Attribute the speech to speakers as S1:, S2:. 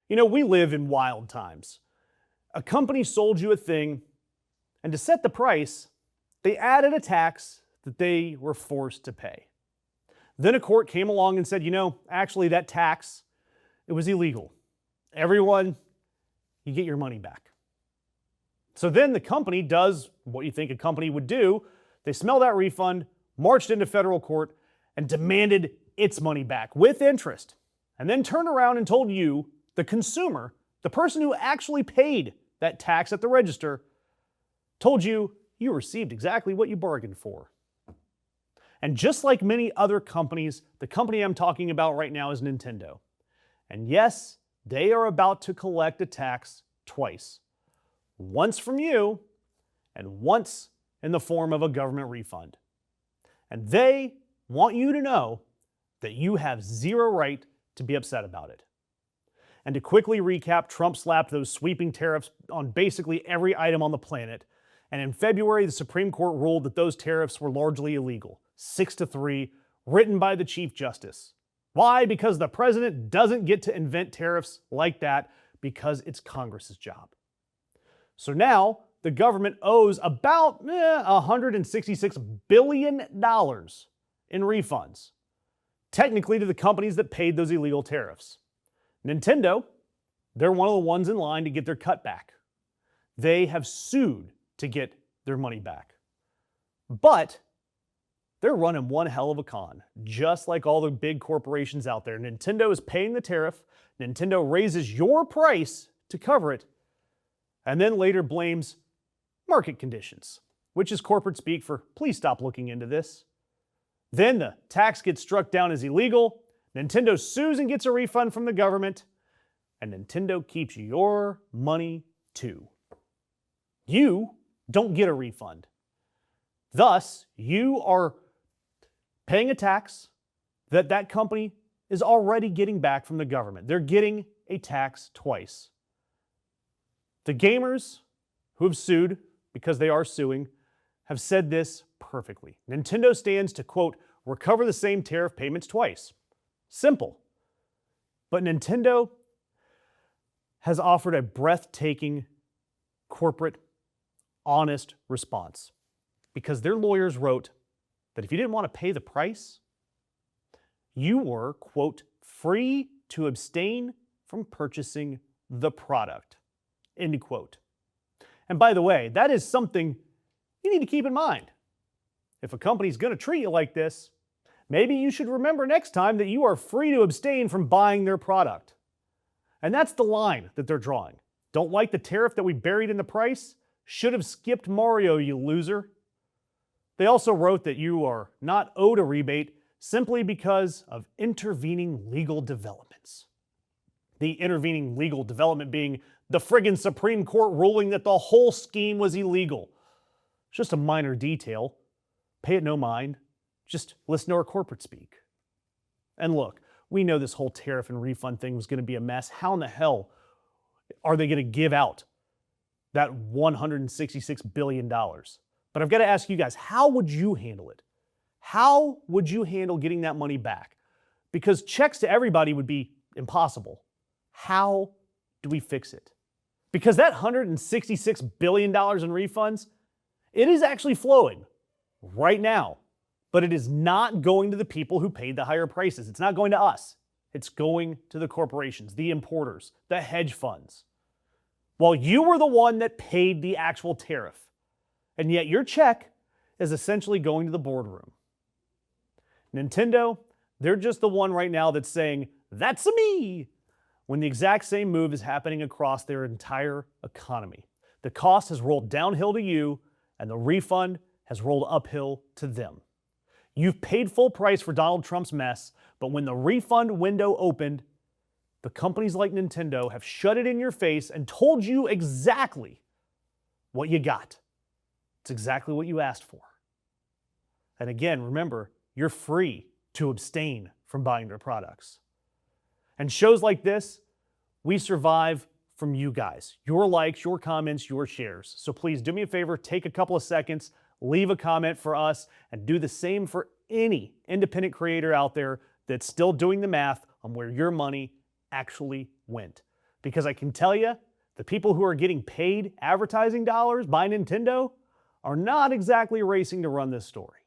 S1: You know, we live in wild times. A company sold you a thing, and to set the price, they added a tax that they were forced to pay. Then a court came along and said, actually that tax, it was illegal. Everyone, you get your money back. So then the company does what you think a company would do. They smelled that refund, marched into federal court, and demanded its money back with interest. And then turned around and told you, the consumer, the person who actually paid that tax at the register, told you you received exactly what you bargained for. And just like many other companies, the company I'm talking about right now is Nintendo. And yes, they are about to collect a tax twice. Once from you, and once in the form of a government refund. And they want you to know that you have zero right to be upset about it. And to quickly recap, Trump slapped those sweeping tariffs on basically every item on the planet. And in February, the Supreme Court ruled that those tariffs were largely illegal, 6-3, written by the Chief Justice. Why? Because the president doesn't get to invent tariffs like that because it's Congress's job. So now the government owes about $166 billion in refunds, technically to the companies that paid those illegal tariffs. Nintendo, they're one of the ones in line to get their cut back. They have sued to get their money back. But they're running one hell of a con, just like all the big corporations out there. Nintendo is paying the tariff, Nintendo raises your price to cover it, and then later blames market conditions, which is corporate speak for please stop looking into this. Then the tax gets struck down as illegal, Nintendo sues and gets a refund from the government, and Nintendo keeps your money too. You don't get a refund. Thus, you are paying a tax that company is already getting back from the government. They're getting a tax twice. The gamers who have sued, because they are suing, have said this perfectly. Nintendo stands to, quote, recover the same tariff payments twice. Simple. But Nintendo has offered a breathtaking, corporate, honest response. Because their lawyers wrote that if you didn't want to pay the price, you were, quote, free to abstain from purchasing the product, end quote. And by the way, that is something you need to keep in mind. If a company's going to treat you like this, maybe you should remember next time that you are free to abstain from buying their product. And that's the line that they're drawing. Don't like the tariff that we buried in the price? Should have skipped Mario, you loser. They also wrote that you are not owed a rebate simply because of intervening legal developments. The intervening legal development being the friggin' Supreme Court ruling that the whole scheme was illegal. It's just a minor detail. Pay it no mind. Just listen to our corporate speak. And look, we know this whole tariff and refund thing was going to be a mess. How in the hell are they going to give out that $166 billion? But I've got to ask you guys, how would you handle it? How would you handle getting that money back? Because checks to everybody would be impossible. How do we fix it? Because that $166 billion in refunds, it is actually flowing right now. But it is not going to the people who paid the higher prices. It's not going to us. It's going to the corporations, the importers, the hedge funds. While you were the one that paid the actual tariff. And yet your check is essentially going to the boardroom. Nintendo, they're just the one right now that's saying, that's a me, when the exact same move is happening across their entire economy. The cost has rolled downhill to you, and the refund has rolled uphill to them. You've paid full price for Donald Trump's mess, but when the refund window opened, the companies like Nintendo have shut it in your face and told you exactly what you got. It's exactly what you asked for. And again, remember, you're free to abstain from buying their products. And shows like this, we survive from you guys. Your likes, your comments, your shares. So please do me a favor, take a couple of seconds, leave a comment for us, and do the same for any independent creator out there that's still doing the math on where your money actually went. because I can tell you, the people who are getting paid advertising dollars by Nintendo are not exactly racing to run this story.